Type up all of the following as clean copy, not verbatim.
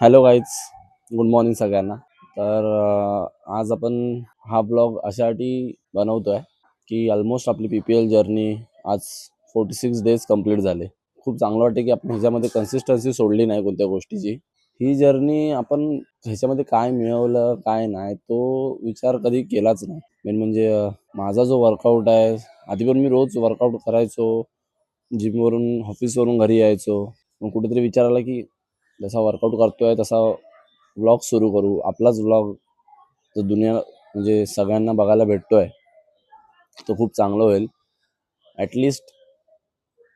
Hello guys, good morning सगळ्यांना. तर आज आपण हा ब्लॉग अशासाठी बनवतो आहे की ऑलमोस्ट आपली PPL जर्नी आज 46 डेज कंप्लीट झाले. खूप चांगलं वाटते की आपण ह्याच्यामध्ये कन्सिस्टन्सी सोडली नाही कोणत्या गोष्टीची. ही जर्नी आपण ह्याच्यामध्ये काय मिळवलं काय नाही तो विचार कधी केलाच नाही. मेन म्हणजे माझा जो वर्कआउट आहे, आधी पण मी रोज वर्कआउट करायचो, जिमवरून ऑफिसवरून घरी यायचो. मग कुठेतरी विचार आला की जसा वर्कआउट करतोय तसा व्लॉग सुरू करू, आपलाच व्लॉग जो दुनिया म्हणजे सगळ्यांना बघायला भेटतोय तो खूप चांगला होईल. ॲटलिस्ट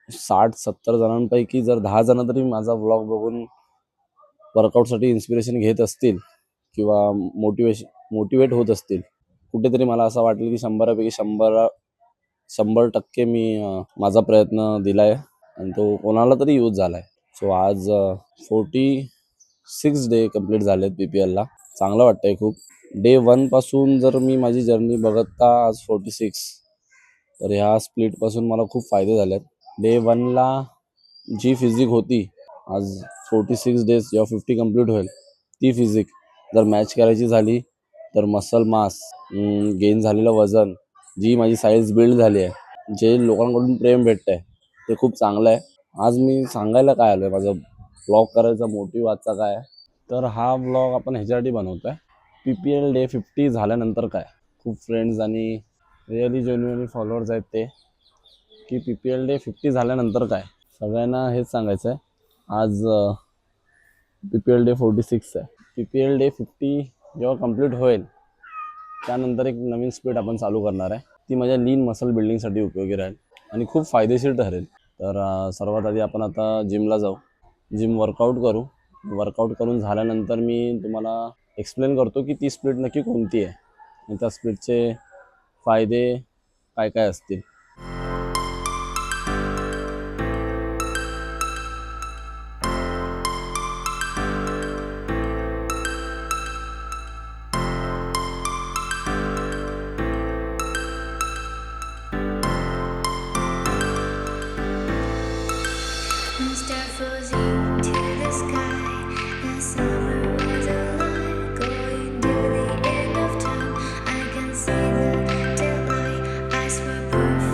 60-70 जणांपैकी जर 10 जण तरी माझा व्लॉग बघून वर्कआउटसाठी इन्स्पिरेशन घेत असतील किंवा मोटिवेट होत असतील, कुठेतरी मला असं वाटेल की 100पैकी 100% मी माझा प्रयत्न दिलाय आणि तो कोणाला तरी यूज झालाय. सो आज 46 डे कंप्लीट झालेत PPL ला. चांगलं वाटतंय खूप. डे 1 पासून जर मी माझी जर्नी बघता आज 46, तर ह्या स्प्लिटपासून मला खूप फायदे झालेत. डे 1 ला जी फिजिक होती, आज 46 डेज जेव्हा 50 कंप्लीट होईल ती फिजिक जर मॅच करायची झाली तर मसल मास, गेन झालेलं वजन, जी माझी साईज बिल्ड झाली आहे, जे लोकांकडून प्रेम भेटत आहे ते खूप चांगलं आहे. आज मी सांगायला काय आलो आहे, माझं ब्लॉग करायचा मोटिव्ह आजचा काय आहे, तर हा ब्लॉग आपण ह्याच्यासाठी बनवतो आहे. PPL डे 50 झाल्यानंतर काय, खूप फ्रेंड्स आणि रिअली जेन्युअली फॉलोअर्स आहेत ते की PPL डे 50 झाल्यानंतर काय, सगळ्यांना हेच सांगायचं आहे. आज PPL डे 46 आहे. PPL डे 50 जेव्हा कंप्लीट होईल त्यानंतर एक नवीन स्पीड आपण चालू करणार आहे. ती माझ्या लीन मसल बिल्डिंगसाठी उपयोगी राहील आणि खूप फायदेशीर ठरेल. तर सर्वात आधी आपण आता जिमला जाऊ, जिम वर्कआउट करू. वर्कआउट करून झाल्यानंतर मी तुम्हाला एक्सप्लेन करतो की ती स्प्लिट नक्की कोणती आहे आणि त्या स्प्लिटचे फायदे काय काय असतील. Start floating to the sky. The summer was alive, going to the end of time. I can see the daylight. I swear perfect.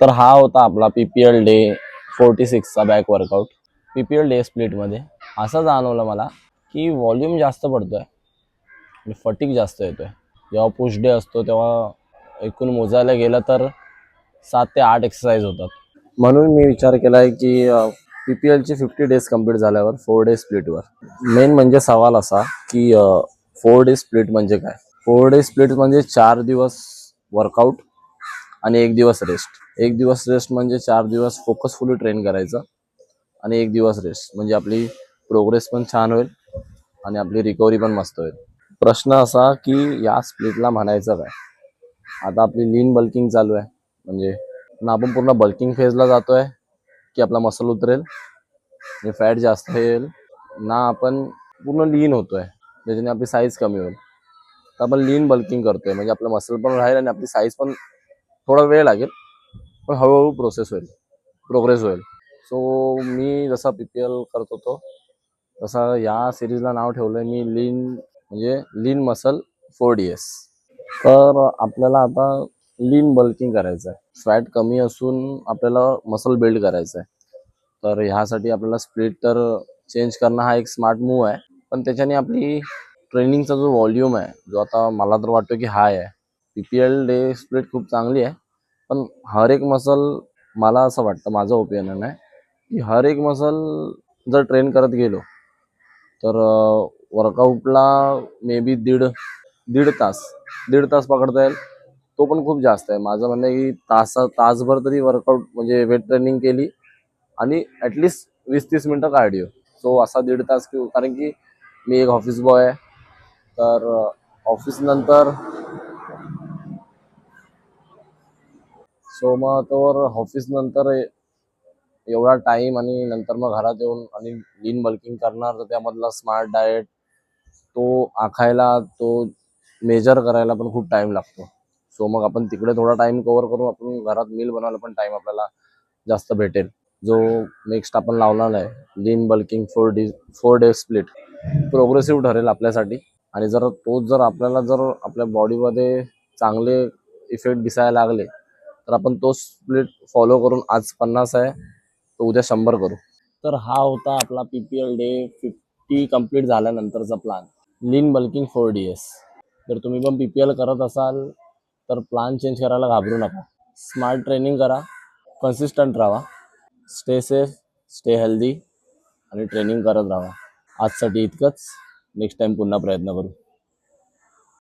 तर हा होता आपला PPL डे 46चा बॅक वर्कआउट. PPL डे स्प्लिटमध्ये असं जाणवलं मला की व्हॉल्यूम जास्त पडतोय आणि फटीक जास्त येतोय. जेव्हा पुश डे असतो तेव्हा एकूण मोजायला गेलं तर 7 ते 8 एक्सरसाइज होतात. म्हणून मी विचार केला आहे की PPLची 50 डेज कंप्लीट झाल्यावर 4 डे स्प्लिटवर. मेन म्हणजे सवाल असा की 4 डे स्प्लिट म्हणजे काय. 4 डे स्प्लिट म्हणजे 4 दिवस वर्कआउट आणि 1 दिवस रेस्ट. 1 दिवस रेस्ट म्हणजे 4 दिवस फोकसफुली ट्रेन करायचं आणि 1 दिवस रेस्ट म्हणजे आपली प्रोग्रेस पण छान होईल आणि आपली रिकव्हरी पण मस्त होईल. प्रश्न असा की या स्प्लिटला म्हणायचं काय. आता आपली लीन बल्किंग चालू आहे, म्हणजे ना आपण पूर्ण बल्किंग फेजला जातोय की आपला मसल उतरेल आणि फॅट जास्त येईल, ना आपण पूर्ण लीन होतोय ज्याच्याने आपली साईज कमी होईल. तर आपण लीन बल्किंग करतोय म्हणजे आपलं मसल पण राहील आणि आपली साईज पण थोडा वेळ लागेल पण हळूहळू प्रोग्रेस होईल. सो मी जसा PPL करत होतो तसा या सिरीजला नाव ठेवलंय मी लीन मसल 4DS. तर आपल्याला आता लीन बल्किंग करायचं आहे. फॅट कमी असून आपल्याला मसल बिल्ड करायचं आहे. तर ह्यासाठी आपल्याला स्प्लिट तर चेंज करणं हा एक स्मार्ट मूव आहे, पण त्याच्याने आपली ट्रेनिंगचा जो व्हॉल्यूम आहे जो आता मला तर वाटतो की हाय आहे. PPL डे स्प्लिट खूप चांगली आहे, पण हर एक मसल, मला असं वाटतं, माझं ओपिनियन आहे की हर एक मसल जर ट्रेन करत गेलो तर वर्कआउटला मे बी दीड तास पकडता येईल. तो पण खूप जास्त आहे. माझं म्हणणं आहे की तासभर तरी वर्कआउट म्हणजे वेट ट्रेनिंग केली आणि ॲटलिस्ट 20-30 मिनटं कार्डिओ. सो असा 1.5 तास कारण की मी एक ऑफिस बॉय आहे. तर ऑफिस नंतर एवढा टाइम आणि नंतर मग घरात येऊन आणि लीन बल्किंग करणार तर त्यामधला स्मार्ट डाएट तो आखायला, तो मेजर करायला पण खूप टाइम लागतो. सो मग आपण तिकडे थोडा टाइम कव्हर करून आपण घरात मील बनवायला पण टाइम आपल्याला जास्त भेटेल. जो नेक्स्ट आपण लावणार आहे लीन बल्किंग 4 डे स्प्लिट प्रोग्रेसिव्ह ठरेल आपल्यासाठी. आणि जर आपल्या बॉडीमध्ये चांगले इफेक्ट दिसायला लागले तर आपण तो स्प्लिट फॉलो करून आज 50 आहे तर उद्या 100 करू. तर हा होता आपला PPL डे 50 कंप्लीट झाल्यानंतरचा प्लॅन, लीन बल्किंग 4DS. जर तुम्ही पण PPL करत असाल तर प्लॅन चेंज करायला घाबरू नका. स्मार्ट ट्रेनिंग करा, कन्सिस्टंट राहा, स्टे सेफ, स्टे हेल्दी आणि ट्रेनिंग करत राहा. आजसाठी इतकंच. नेक्स्ट टाइम पुन्हा प्रयत्न करू.